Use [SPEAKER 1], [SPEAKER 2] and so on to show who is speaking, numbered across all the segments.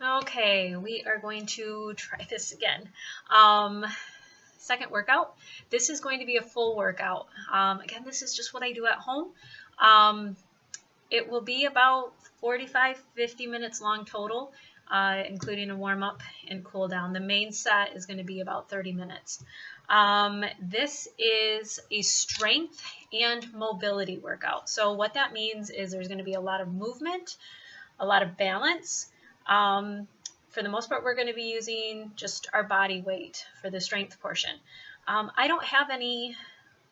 [SPEAKER 1] Okay, we are going to try this again. Second workout. This is going to be a full workout. Again, this is just what I do at home. It will be about 45-50 minutes long total, including a warm up and cool down. The main set is going to be about 30 minutes. This is a strength and mobility workout. So what that means is there's going to be a lot of movement, a lot of balance. For the most part, we're going to be using just our body weight for the strength portion. I don't have any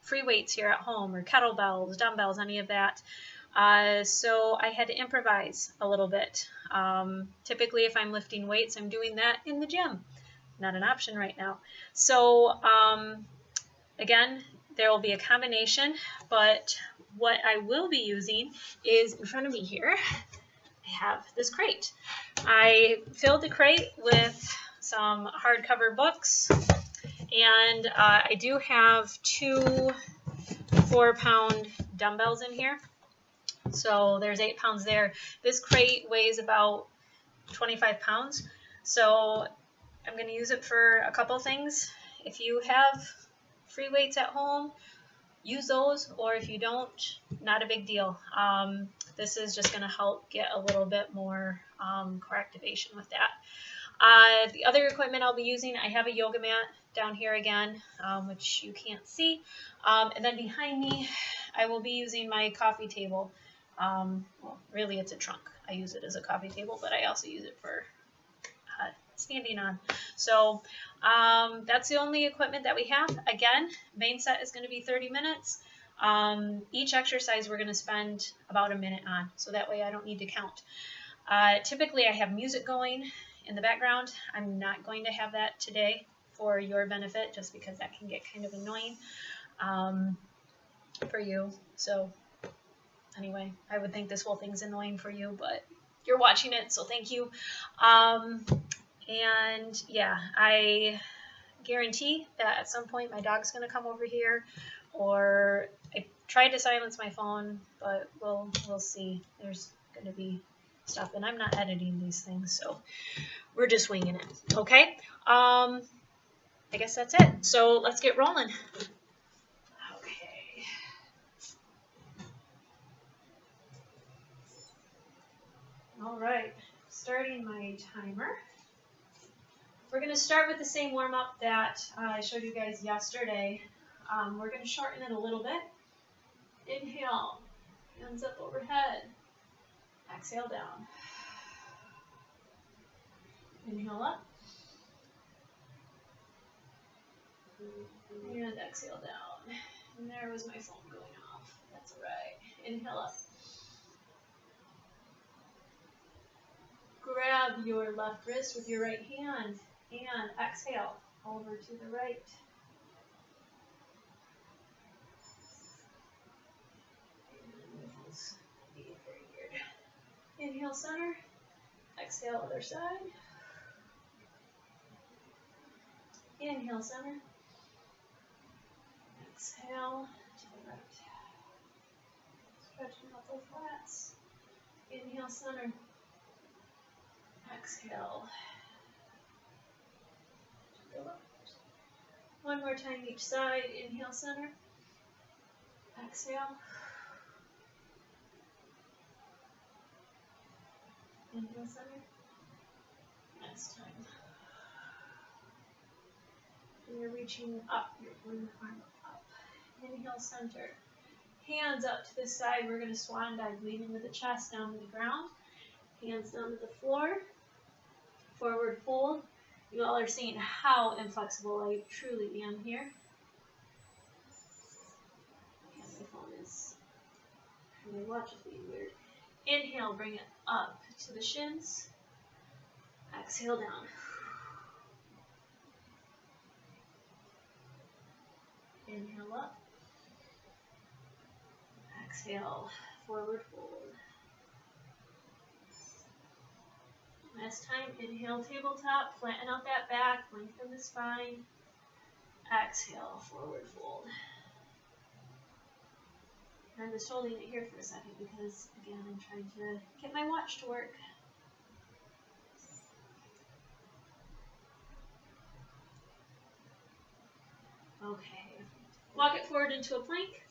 [SPEAKER 1] free weights here at home or kettlebells, dumbbells, any of that. So I had to improvise a little bit. Typically, if I'm lifting weights, I'm doing that in the gym. Not an option right now. So again, there will be a combination, but what I will be using is in front of me here. I have this crate. I filled the crate with some hardcover books, and I do have 2 4-pound dumbbells in here. So there's 8 pounds there. This crate weighs about 25 pounds. So I'm going to use it for a couple things. If you have free weights at home, use those, or if you don't, not a big deal. This is just going to help get a little bit more core activation with that. The other equipment I'll be using, I have a yoga mat down here again, which you can't see. And then behind me, I will be using my coffee table. Well, really it's a trunk. I use it as a coffee table, but I also use it for standing on. So that's the only equipment that we have. Again, main set is going to be 30 minutes. Each exercise we're going to spend about a minute on, so that way I don't need to count. Typically I have music going in the background. I'm not going to have that today for your benefit, just because that can get kind of annoying for you. So anyway, I would think this whole thing's annoying for you, but you're watching it, so thank you. And yeah, I guarantee that at some point my dog's going to come over here, or I tried to silence my phone, but we'll see. There's going to be stuff, and I'm not editing these things, so we're just winging it. Okay. I guess that's it. So let's get rolling. Okay. All right. Starting my timer. We're going to start with the same warm-up that I showed you guys yesterday. We're going to shorten it a little bit. Inhale, hands up overhead. Exhale down. Inhale up. And exhale down. And there was my phone going off. That's all right. Inhale up. Grab your left wrist with your right hand and exhale over to the right. Inhale center, exhale other side. Inhale center, exhale to the right. Stretching out those lats. Inhale center, exhale to the left. One more time each side. Inhale center, exhale. Inhale center. Next time. You're reaching up, you're one arm up. Inhale center. Hands up to the side. We're going to swan dive, leaning with the chest down to the ground. Hands down to the floor. Forward fold. You all are seeing how inflexible I truly am here. And my phone is, my watch is being weird. Inhale, bring it up to the shins. Exhale down. Inhale up. Exhale, forward fold. Last time, inhale, tabletop, flatten out that back, lengthen the spine. Exhale, forward fold. I'm just holding it here for a second because, again, I'm trying to get my watch to work. Okay. Walk it forward into a plank.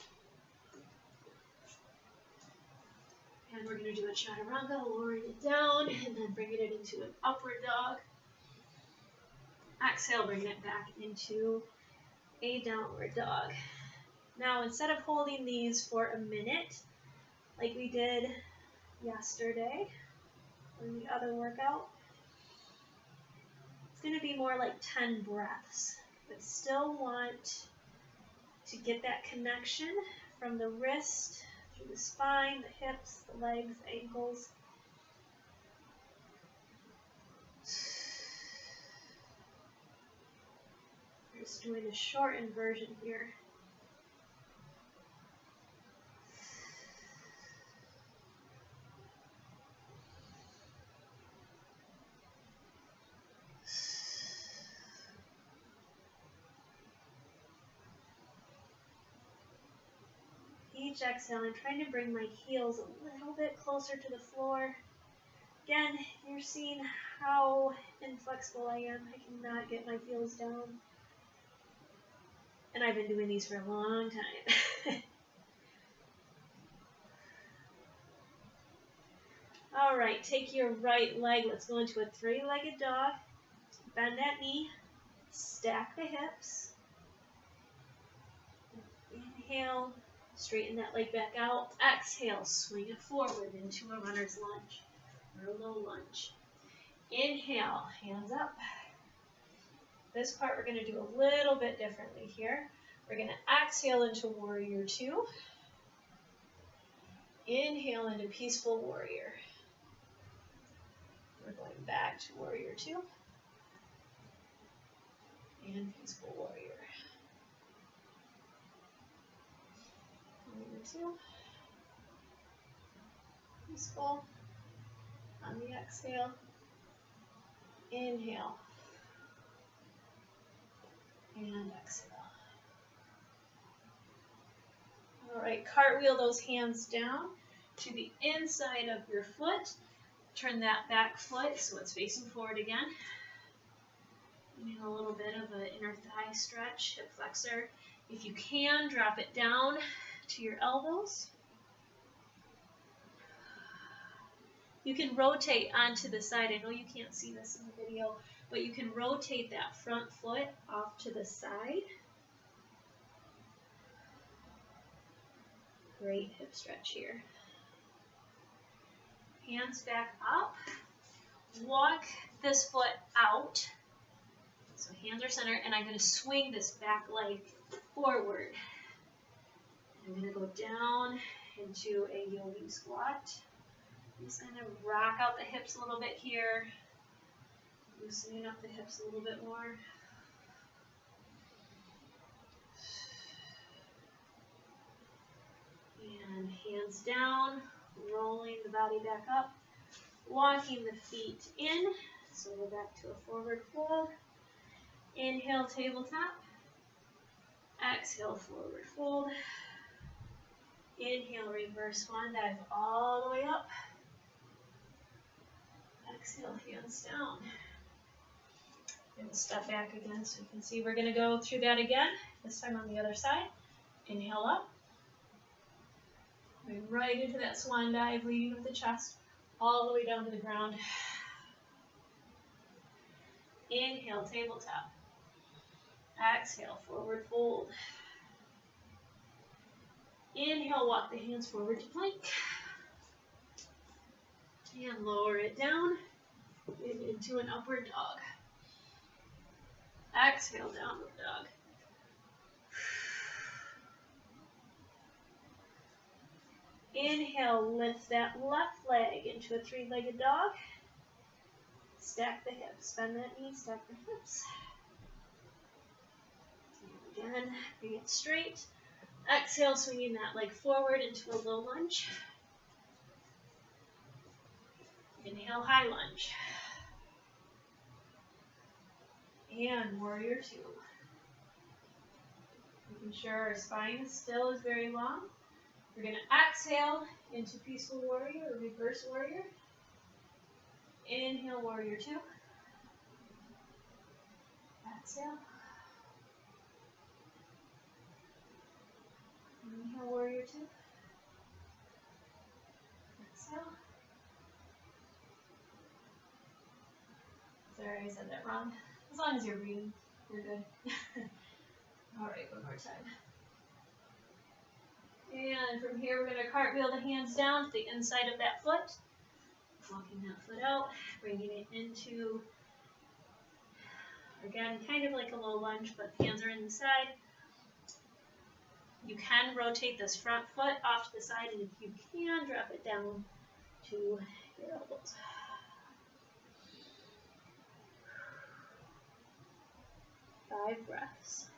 [SPEAKER 1] And we're going to do a chaturanga, lowering it down, and then bringing it into an upward dog. Exhale, bring it back into a downward dog. Now, instead of holding these for a minute, like we did yesterday in the other workout, it's going to be more like 10 breaths, but still want to get that connection from the wrist through the spine, the hips, the legs, the ankles. We're just doing a shortened version here. Each exhale, I'm trying to bring my heels a little bit closer to the floor. Again, you're seeing how inflexible I am. I cannot get my heels down. And I've been doing these for a long time. All right, take your right leg. Let's go into a three-legged dog. Bend that knee. Stack the hips. Inhale. Straighten that leg back out. Exhale, swing it forward into a runner's lunge or a low lunge. Inhale, hands up. This part we're going to do a little bit differently here. We're going to exhale into warrior two. Inhale into peaceful warrior. We're going back to warrior two. And peaceful warrior. Warrior two. Peaceful. On the exhale. Inhale. And exhale. All right, cartwheel those hands down to the inside of your foot. Turn that back foot so it's facing forward again. Getting a little bit of an inner thigh stretch, hip flexor. If you can, drop it down to your elbows. You can rotate onto the side. I know you can't see this in the video, but you can rotate that front foot off to the side. Great hip stretch here. Hands back up. Walk this foot out. So hands are centered, and I'm going to swing this back leg forward. I'm going to go down into a yogi squat. I'm just going to rock out the hips a little bit here. Loosening up the hips a little bit more. And hands down, rolling the body back up, walking the feet in. So we're back to a forward fold. Inhale, tabletop. Exhale, forward fold. Inhale, reverse swan dive all the way up. Exhale, hands down. And step back again so you can see we're going to go through that again, this time on the other side. Inhale up. Going right into that swan dive, leading with the chest all the way down to the ground. Inhale, tabletop. Exhale, forward fold. Inhale, walk the hands forward to plank. And lower it down into an upward dog. Exhale, downward dog. Inhale, lift that left leg into a three-legged dog. Stack the hips. Bend that knee, stack the hips. And again, bring it straight. Exhale, swinging that leg forward into a low lunge. Inhale, high lunge. And warrior two. Making sure our spine still is very long. We're going to exhale into peaceful warrior or reverse warrior. Inhale, warrior two. Exhale. Inhale, warrior two. Exhale. Sorry, I said that wrong. As long as you're breathing, you're good. All right, one more time. And from here, we're going to cartwheel the hands down to the inside of that foot. Walking that foot out, bringing it into, again, kind of like a low lunge, but the hands are in the side. You can rotate this front foot off to the side, and if you can, drop it down to your elbows. 5 breaths.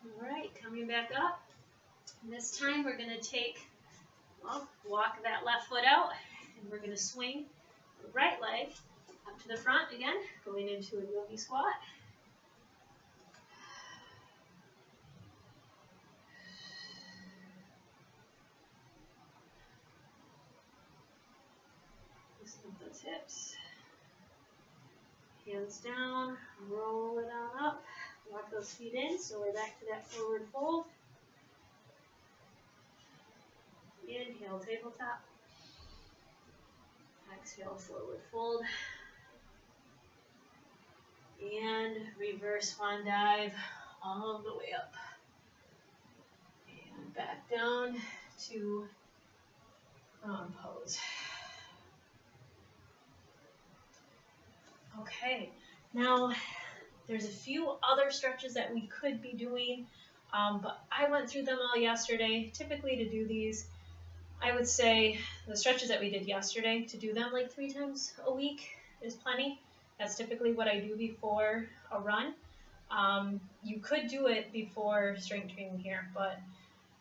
[SPEAKER 1] All right, coming back up. And this time we're going to take, walk that left foot out, and we're going to swing the right leg up to the front again, going into a yogi squat. Loosen up those hips. Hands down, roll it on up, walk those feet in, so we're back to that forward fold. Inhale, tabletop. Exhale, forward fold. And reverse swan dive all the way up. And back down to pose. Okay, now there's a few other stretches that we could be doing, but I went through them all yesterday. Typically to do these, I would say the stretches that we did yesterday, to do them like 3 times a week is plenty. That's typically what I do before a run. You could do it before strength training here, but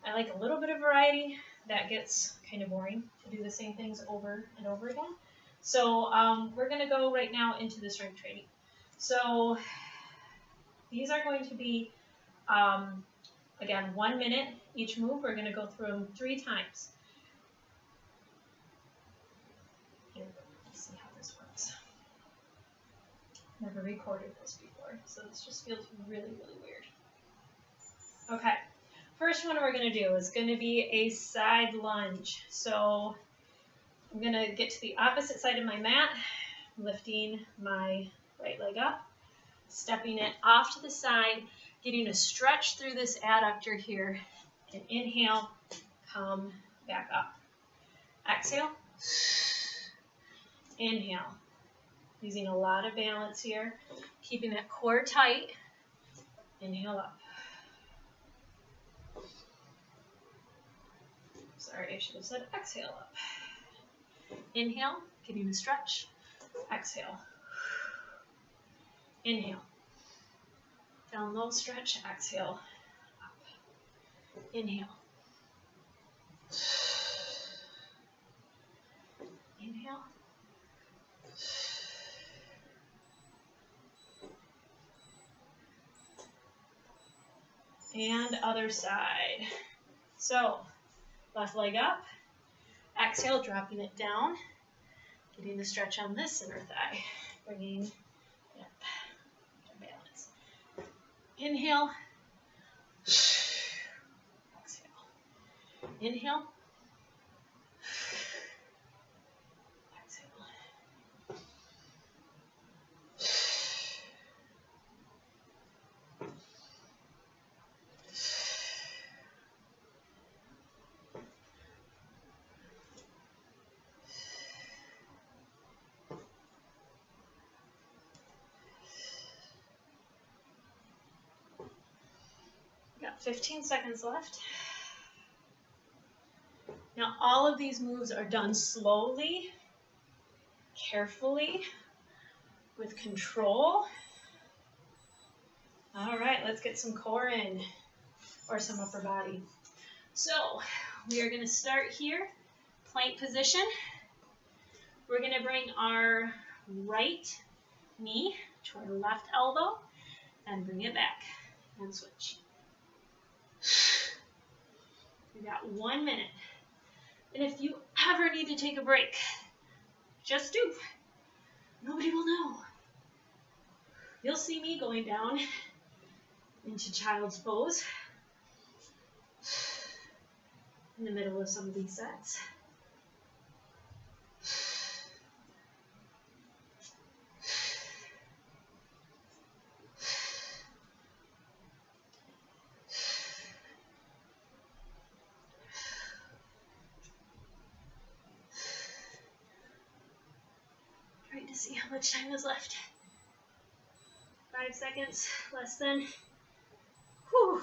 [SPEAKER 1] I like a little bit of variety. That gets kind of boring to do the same things over and over again. So we're going to go right now into the strength training. So these are going to be, again, 1 minute each move. We're going to go through them 3 times. Here, let's see how this works. Never recorded this before, so this just feels really, really weird. Okay, first one we're going to do is going to be a side lunge. So I'm going to get to the opposite side of my mat, lifting my right leg up, stepping it off to the side, getting a stretch through this adductor here, and inhale, come back up. Exhale, inhale. Using a lot of balance here, keeping that core tight. Inhale up. Sorry, I should have said exhale up. Inhale, getting a stretch. Exhale. Inhale. Down low, stretch. Exhale. Up. Inhale. Inhale. And other side. So, left leg up. Exhale, dropping it down. Getting the stretch on this inner thigh. Bringing it up. Balance. Inhale. Exhale. Inhale. Got 15 seconds left. Now all of these moves are done slowly, carefully, with control. All right, let's get some core in, or some upper body. So we are going to start here, plank position. We're going to bring our right knee to our left elbow and bring it back and switch. We got 1 minute. And if you ever need to take a break, just do. Nobody will know. You'll see me going down into child's pose in the middle of some of these sets. Trying to see how much time is left. 5 seconds, less than. Whew.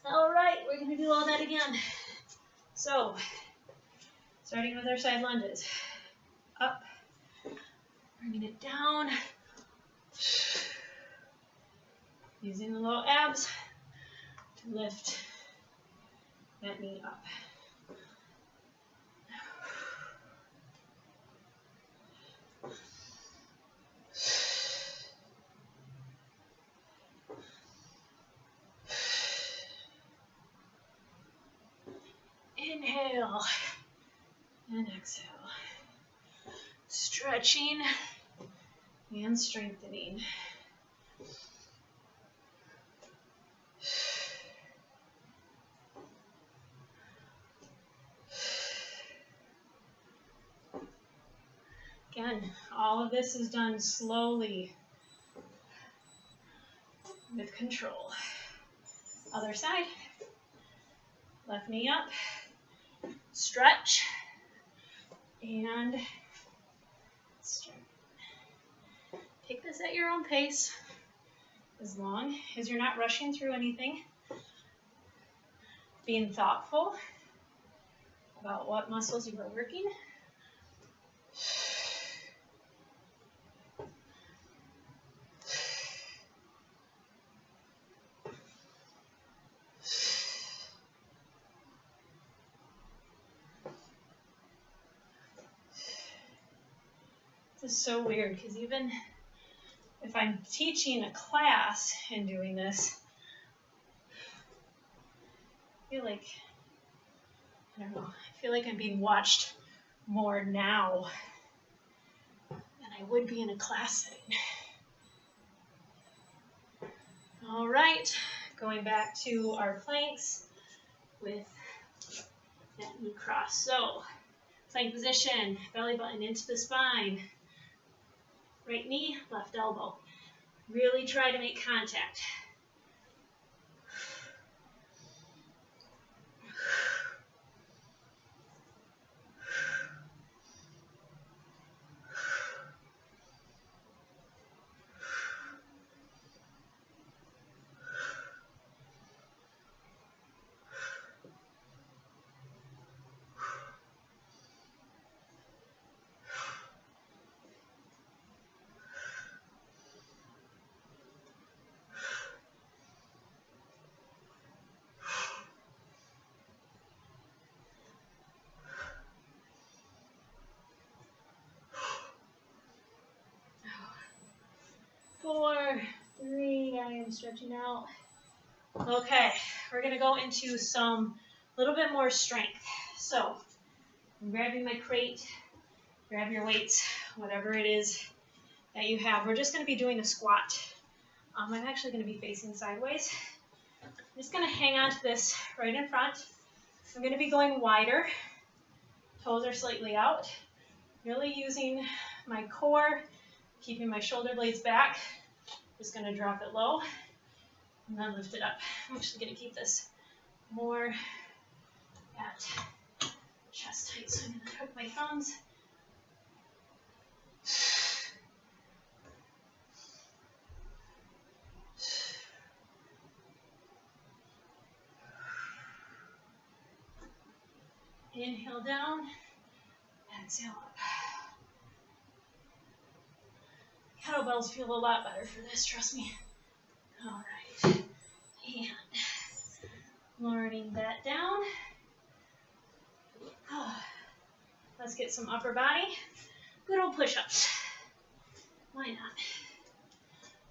[SPEAKER 1] All right, we're going to do all that again. So, starting with our side lunges. Up, bringing it down. Using the low abs to lift that knee up. Inhale and exhale. Stretching and strengthening. Again, all of this is done slowly with control. Other side. Left knee up. Stretch and strengthen. Take this at your own pace, as long as you're not rushing through anything. Being thoughtful about what muscles you are working. This is so weird because even if I'm teaching a class and doing this, I feel like, I don't know, I feel like I'm being watched more now than I would be in a class setting. All right, going back to our planks with that knee cross. So, plank position, belly button into the spine. Right knee, left elbow. Really try to make contact. Four, three, I am stretching out. Okay, we're gonna go into some little bit more strength. So, I'm grabbing my crate, grab your weights, whatever it is that you have. We're just gonna be doing a squat. I'm actually gonna be facing sideways. I'm just gonna hang on to this right in front. I'm gonna be going wider. Toes are slightly out. Really using my core, keeping my shoulder blades back. Just gonna drop it low and then lift it up. I'm actually gonna keep this more at chest height. So I'm gonna hook my thumbs. Inhale down, exhale up. Kettlebells feel a lot better for this, trust me. All right, and lowering that down. Let's get some upper body. Good old push-ups. Why not?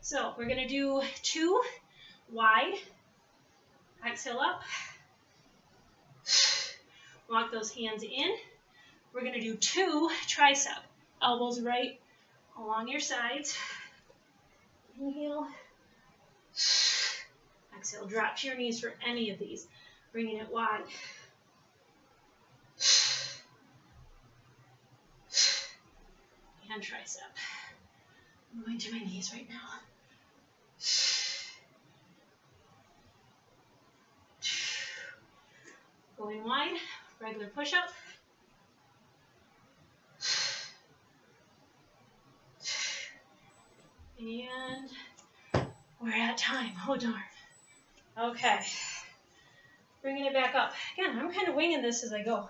[SPEAKER 1] So we're gonna do 2 wide. Exhale up. Walk those hands in. We're going to do 2 tricep. Elbows right along your sides. Inhale. Exhale, drop to your knees for any of these. Bringing it wide. And tricep. I'm going to my knees right now. Going wide, regular push-up. And we're at time. Oh, darn. Okay. Bringing it back up. Again, I'm kind of winging this as I go.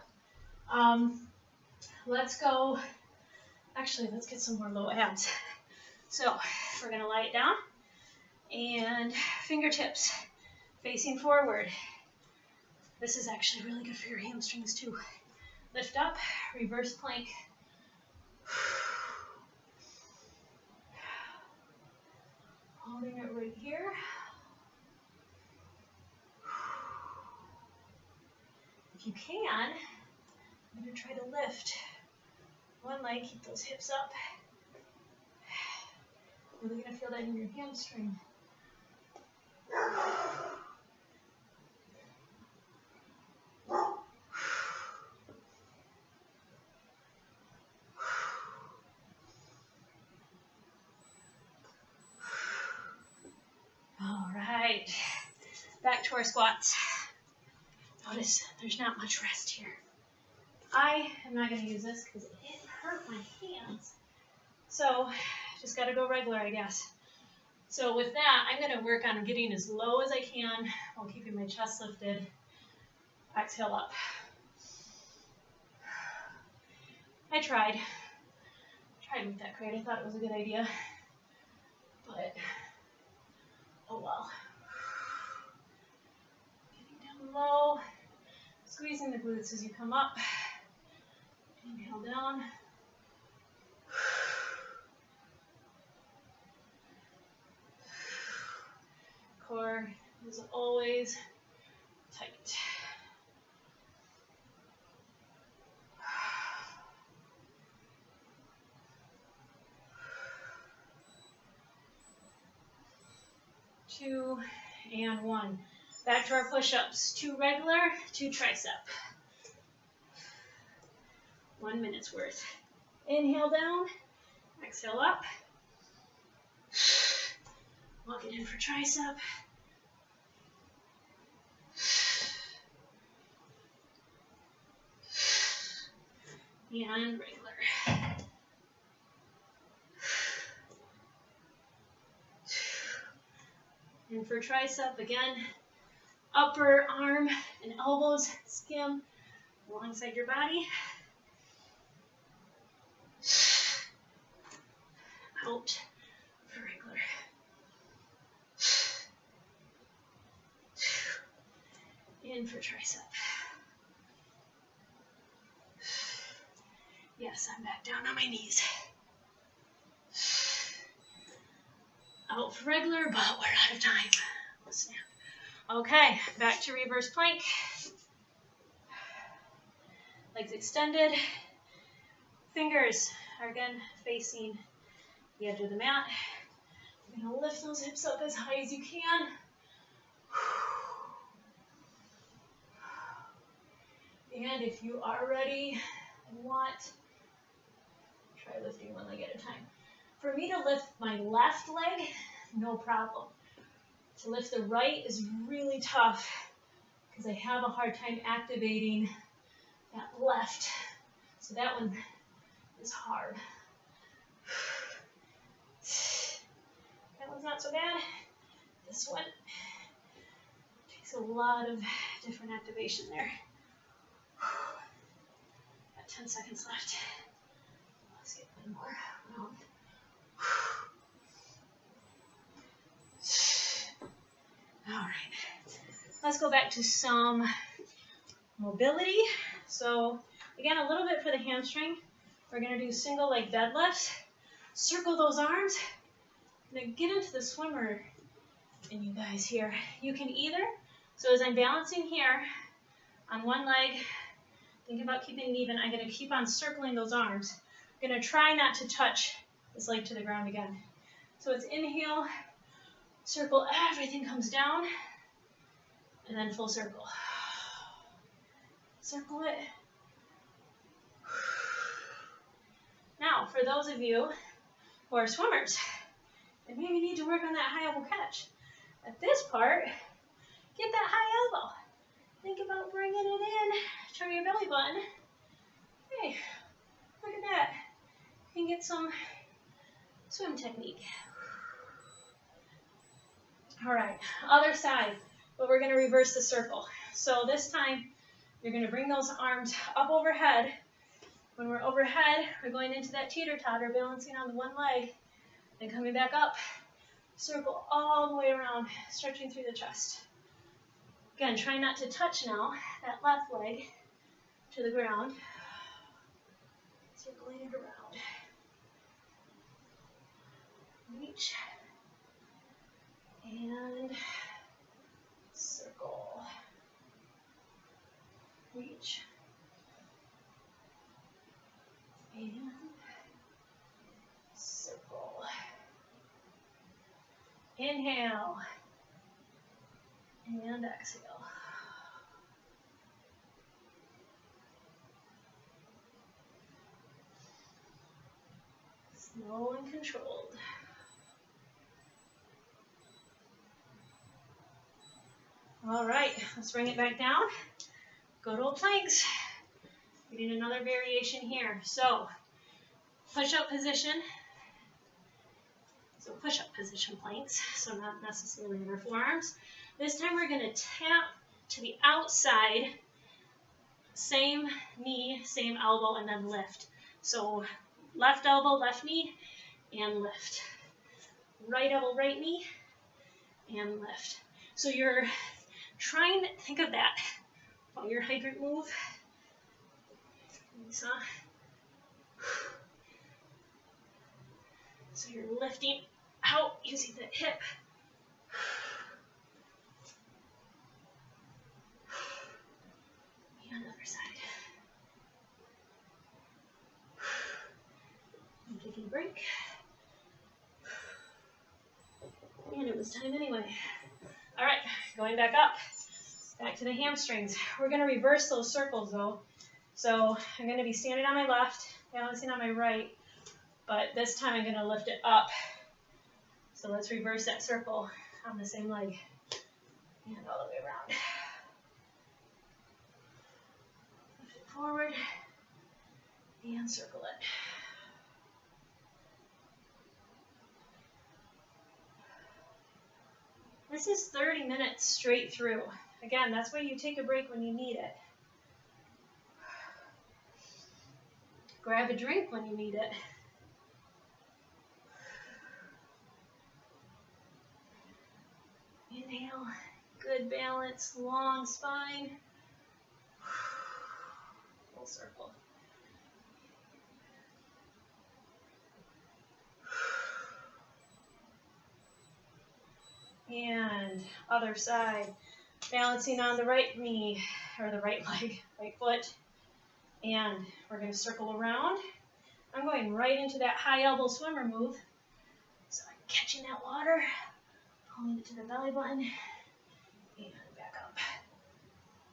[SPEAKER 1] Let's go. Actually, let's get some more low abs. So we're going to lie it down. And fingertips facing forward. This is actually really good for your hamstrings too. Lift up, reverse plank. Holding it right here. If you can, I'm going to try to lift one leg, keep those hips up. Really going to feel that in your hamstring. All right, back to our squats. Notice there's not much rest here. I am not going to use this because it hurt my hands. So just got to go regular, I guess. So with that, I'm going to work on getting as low as I can while keeping my chest lifted. Exhale up. I tried with that crate. I thought it was a good idea, but oh well. Getting down low, squeezing the glutes as you come up. Inhale down. Core is always tight. Two and one. Back to our push-ups. 2 regular, 2 tricep. 1 minute's worth. Inhale down, exhale up. Walk it in for tricep. And regular. And for tricep, again, upper arm and elbows skim alongside your body. Out for regular. In for tricep. Yes, I'm back down on my knees. Out for regular, but we're out of time. Let's snap. Okay, back to reverse plank. Legs extended. Fingers are again facing the edge of the mat. You're going to lift those hips up as high as you can. And if you are ready and want, try lifting one leg at a time. For me to lift my left leg, no problem. To lift the right is really tough because I have a hard time activating that left. So that one is hard. That one's not so bad. This one takes a lot of different activation there. Got 10 seconds left. Let's get one more round. All right, let's go back to some mobility. So again, a little bit for the hamstring. We're gonna do single leg deadlifts. Circle those arms. I'm gonna get into the swimmer in you guys here. You can either, so as I'm balancing here on one leg, Think about keeping it even. I'm going to keep on circling those arms. I'm going to try not to touch this leg to the ground again. So it's inhale, circle, everything comes down, and then full circle. Circle it. Now, for those of you who are swimmers, and maybe need to work on that high elbow catch. At this part, get that high elbow. Think about bringing it in. Turn your belly button. Hey, look at that. You can get some swim technique. All right, other side, but we're going to reverse the circle. So this time, you're going to bring those arms up overhead. When we're overhead, we're going into that teeter-totter, balancing on the one leg, then coming back up. Circle all the way around, stretching through the chest. Again, try not to touch now that left leg to the ground. Circling it around. Reach. And circle. Reach. And circle. Inhale. And exhale. Slow and controlled. All right, let's bring it back down. Good old planks. We need another variation here. So, push-up position. So push-up position planks, so not necessarily in our forearms. This time we're going to tap to the outside, same knee, same elbow, and then lift. So left elbow, left knee, and lift. Right elbow, right knee, and lift. So you're trying to think of that while your hydrant move. So you're lifting out using the hip. And other side. And taking a break. And it was time anyway. All right, going back up. Back to the hamstrings. We're going to reverse those circles though. So I'm going to be standing on my left, balancing on my right, but this time I'm going to lift it up. So let's reverse that circle on the same leg and all the way around. Lift it forward and circle it. This is 30 minutes straight through. Again, that's why you take a break when you need it. Grab a drink when you need it. Inhale, good balance, long spine. Full circle. And other side, balancing on the right knee, or the right leg, right foot. And we're going to circle around. I'm going right into that high elbow swimmer move. So I'm catching that water, pulling it to the belly button, and back up.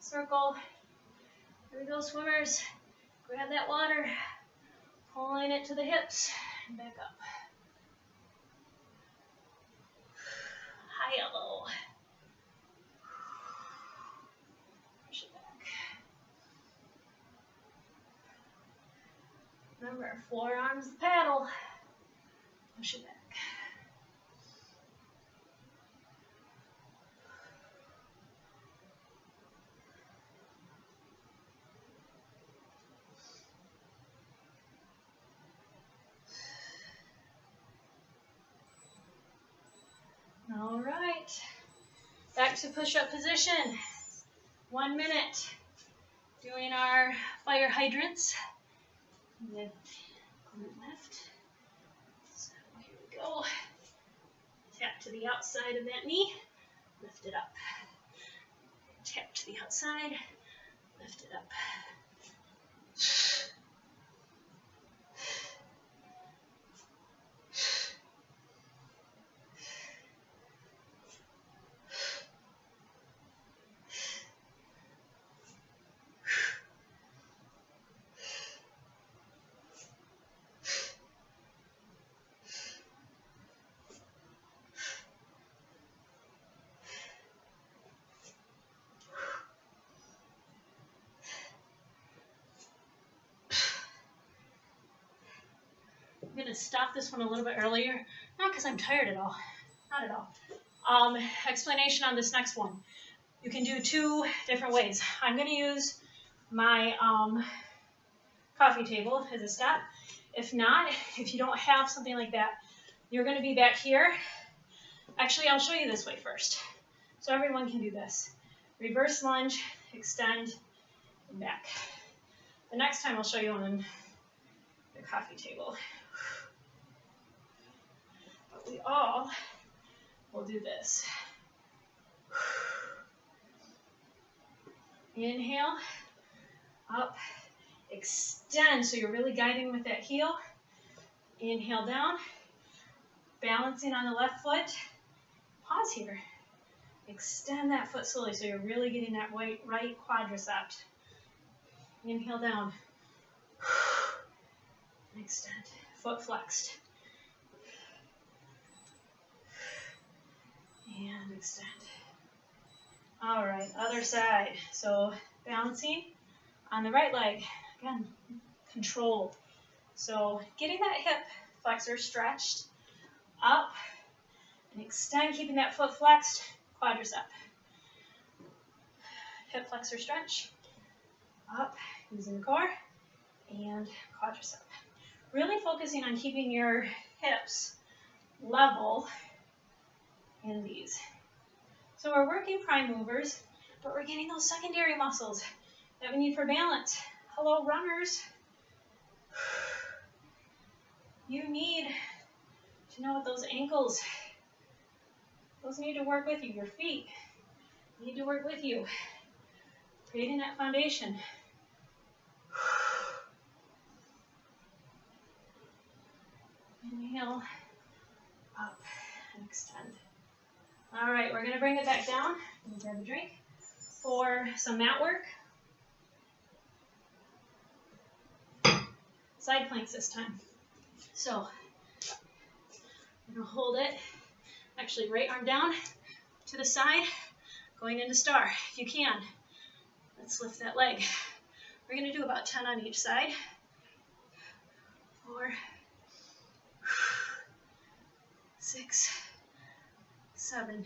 [SPEAKER 1] Circle. Here we go, swimmers. Grab that water, pulling it to the hips, and back up. High elbow. Push it back. Remember, forearms the paddle. Push it back. All right, back to push-up position. 1 minute, doing our fire hydrants with lift. So here we go. Tap to the outside of that knee, lift it up. Tap to the outside, lift it up. stop this one a little bit earlier, not because I'm tired at all, not at all. Explanation on this next one. You can do two different ways. I'm going to use my coffee table as a step. If not, if you don't have something like that, you're going to be back here. Actually, I'll show you this way first. So everyone can do this. Reverse lunge, extend, and back. The next time I'll show you on the coffee table. But we all will do this. Inhale, up, extend, so you're really guiding with that heel. Inhale down, balancing on the left foot. Pause here. Extend that foot slowly, so you're really getting that right quadricep. Inhale down. Extend. Foot flexed. And extend. All right, other side. So balancing on the right leg. Again, controlled. So getting that hip flexor stretched up and extend, keeping that foot flexed, quadricep. Hip flexor stretch, up, using the core, and quadricep. Really focusing on keeping your hips level in these. So we're working prime movers, but we're getting those secondary muscles that we need for balance. Hello, runners. You need to know what those ankles, those need to work with you. Your feet need to work with you. Creating that foundation. Inhale, up, and extend. All right, we're gonna bring it back down. Grab a drink for some mat work. Side planks this time. So, I'm gonna hold it, actually right arm down to the side, going into star, if you can. Let's lift that leg. We're gonna do about 10 on each side. 4, 6, 7,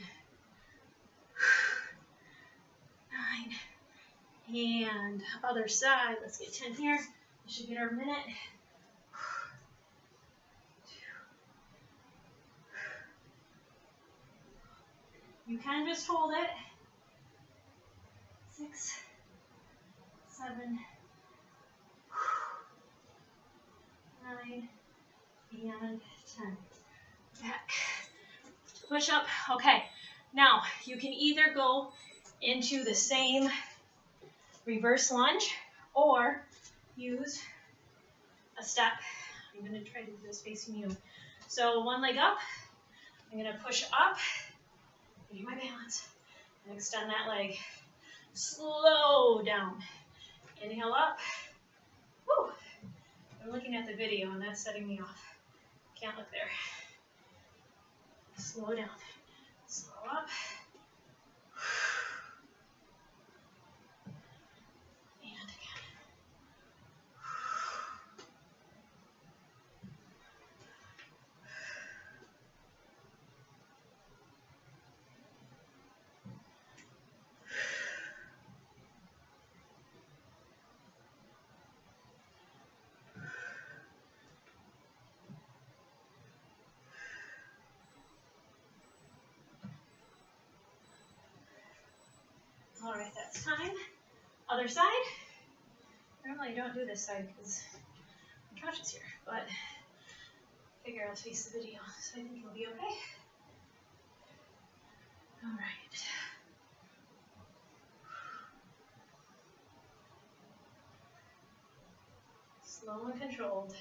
[SPEAKER 1] 9, and other side. Let's get 10 here. We should get our minute. 2. You can just hold it. 6, 7, 9, and 10. Back. Push up. Okay. Now, you can either go into the same reverse lunge or use a step. I'm going to try to do this facing you. So one leg up. I'm going to push up, get my balance, and extend that leg. Slow down. Inhale up. Woo. I'm looking at the video and that's setting me off. Can't look there. Slow down. Slow up. And again. All right, that's time. Other side. Normally I don't do this side because my couch is here, but I figure I'll face the video, so I think it'll be okay. All right. Slow and controlled.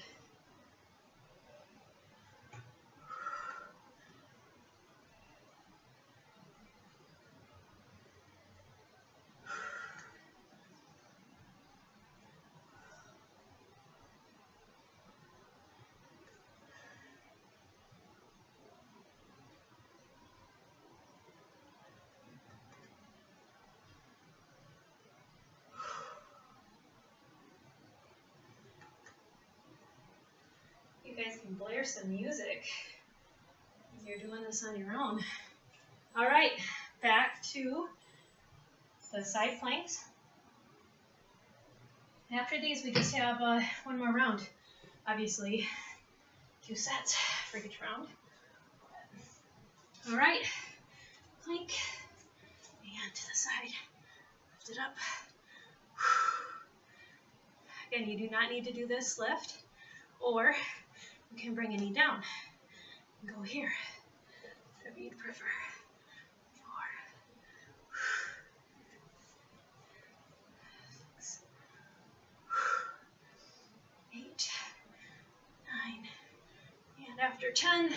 [SPEAKER 1] You guys can blare some music if you're doing this on your own. All right, back to the side planks. After these, we just have one more round. Obviously, 2 sets for each round. All right, plank, and to the side, lift it up. Again, you do not need to do this lift, or you can bring a knee down and go here, whatever you'd prefer. 4, 6, 8, 9, and after 10,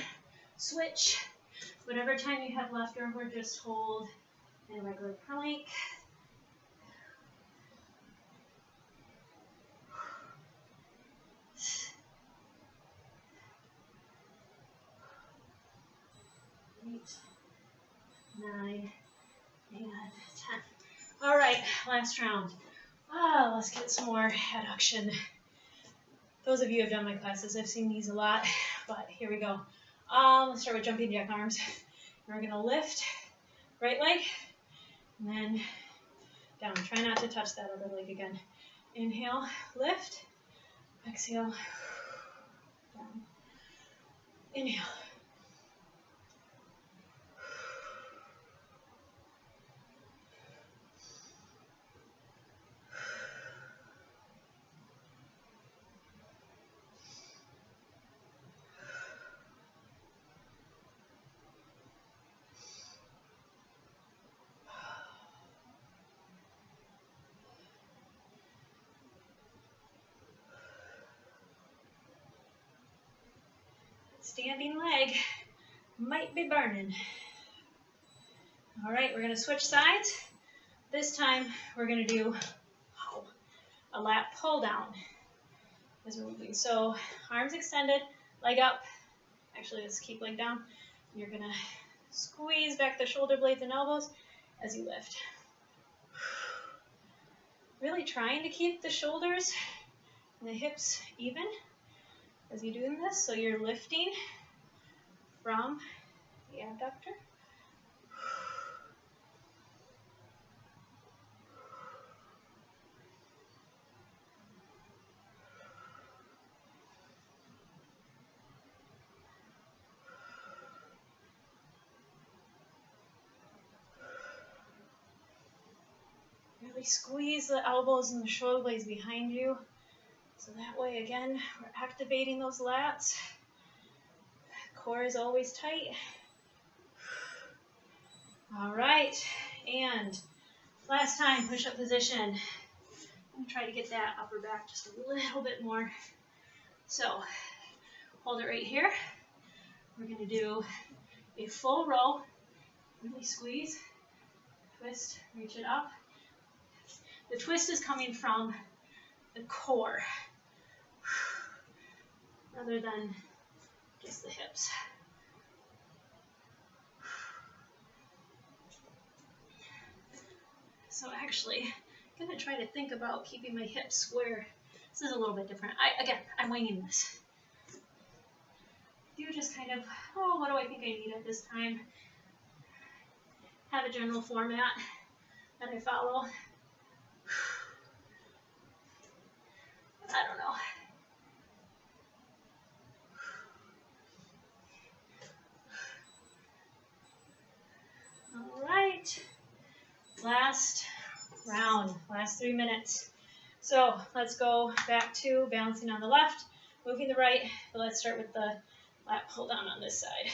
[SPEAKER 1] switch. Whatever time you have left over, just hold in a regular plank. Eight, 9, and 10. All right, last round. Let's get some more adduction. Those of you who have done my classes, I've seen these a lot, but here we go. Let's start with jumping jack arms. We're gonna lift right leg, and then down. Try not to touch that other leg again. Inhale, lift. Exhale, down. Inhale. Standing leg might be burning. All right, we're gonna switch sides. This time we're gonna do a lat pull down as we're moving. So arms extended, leg up. Actually, let's keep leg down. You're gonna squeeze back the shoulder blades and elbows as you lift. Really trying to keep the shoulders and the hips even as you're doing this, so you're lifting from the abductor. Really squeeze the elbows and the shoulder blades behind you. So that way, again, we're activating those lats. Core is always tight. All right, and last time, push-up position. I'm gonna try to get that upper back just a little bit more. So, hold it right here. We're gonna do a full row. Really squeeze, twist, reach it up. The twist is coming from the core, rather than just the hips. So actually, I'm gonna try to think about keeping my hips square. This is a little bit different. I'm winging this. Do just kind of, what do I think I need at this time? Have a general format that I follow. I don't know. All right, last round, last 3 minutes. So let's go back to balancing on the left, moving the right, but let's start with the lat pull down on this side.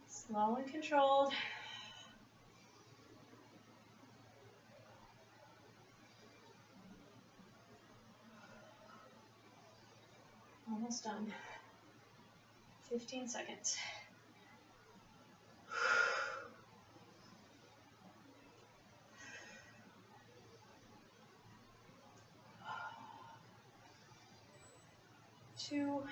[SPEAKER 1] Slow and controlled. Almost done. 15 seconds. 2,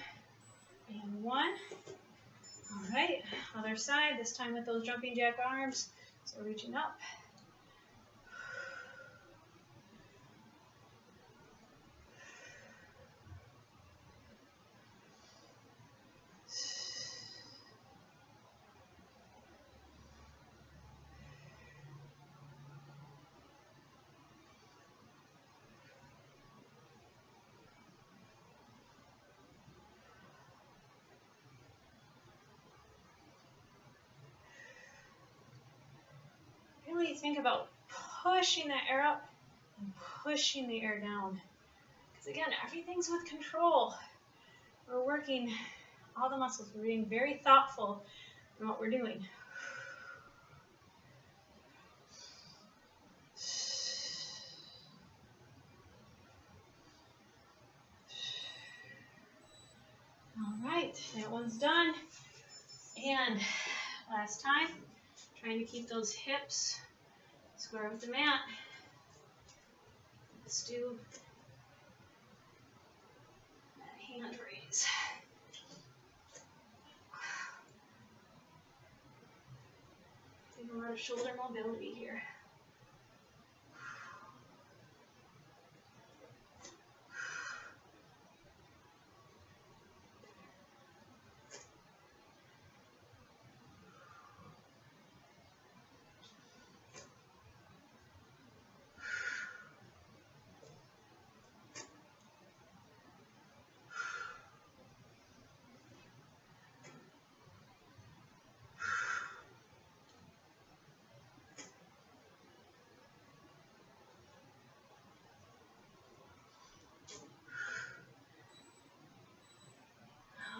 [SPEAKER 1] and 1. All right, other side, this time with those jumping jack arms. So reaching up. Really think about pushing that air up and pushing the air down. Because again, everything's with control. We're working all the muscles. We're being very thoughtful in what we're doing. All right, that one's done. And last time, trying to keep those hips square with the mat. Let's do that hand raise. Take a lot of shoulder mobility here.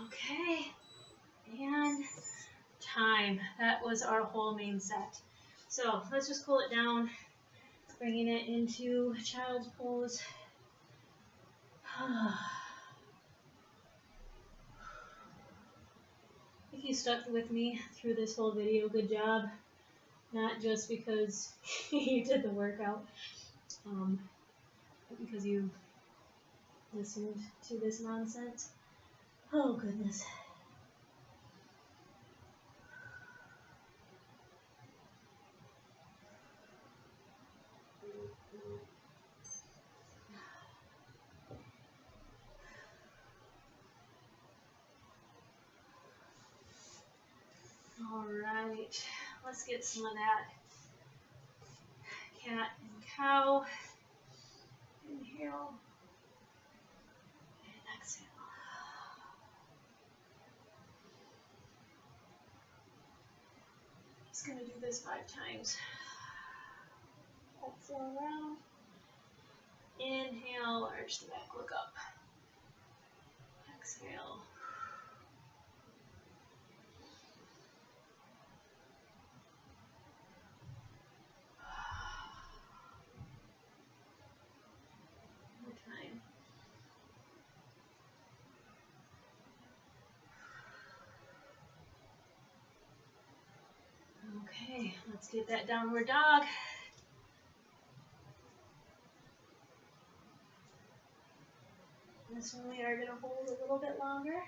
[SPEAKER 1] Okay, and time. That was our whole main set. So let's just cool it down, bringing it into child's pose. If you stuck with me through this whole video, good job. Not just because you did the workout, but because you listened to this nonsense. Oh, goodness. All right, let's get some of that cat and cow. Inhale and exhale. Just going to do this 5 times. Exhale around. Inhale, arch the back, look up. Exhale. More time. Okay, let's get that downward dog. This one we are going to hold a little bit longer.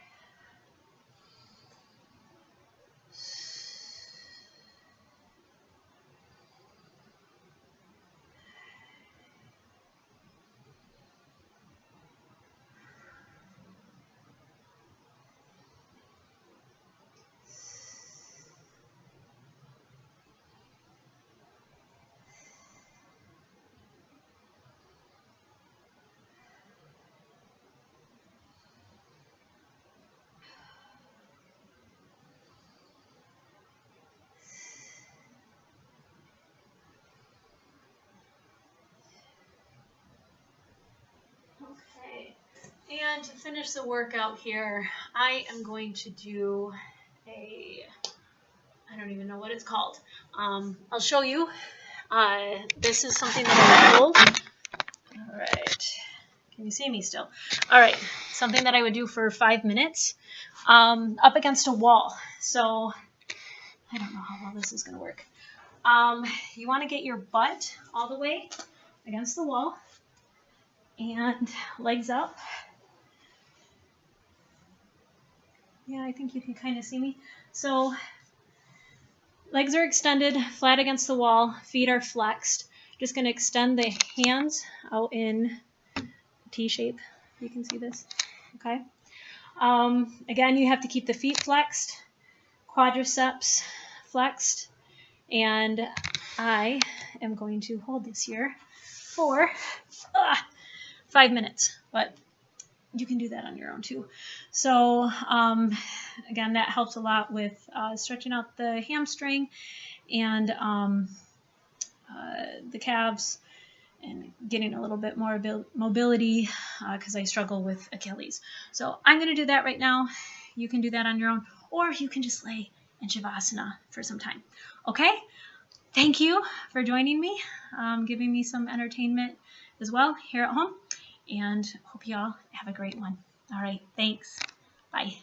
[SPEAKER 1] Okay, and to finish the workout here, I am going to do I don't even know what it's called. I'll show you. This is something that I hold. All right, can you see me still? All right, something that I would do for 5 minutes up against a wall. So I don't know how well this is going to work. You want to get your butt all the way against the wall and legs up. Yeah, I think you can kind of see me. So legs are extended, flat against the wall, feet are flexed. Just going to extend the hands out in T shape. You can see this, okay? Again, you have to keep the feet flexed, quadriceps flexed, and I am going to hold this here for 5 minutes, but you can do that on your own too. So again, that helps a lot with stretching out the hamstring and the calves and getting a little bit more mobility because I struggle with Achilles. So I'm going to do that right now. You can do that on your own, or you can just lay in Shavasana for some time. Okay? Thank you for joining me, giving me some entertainment as well here at home, and hope you all have a great one. All right, thanks. Bye.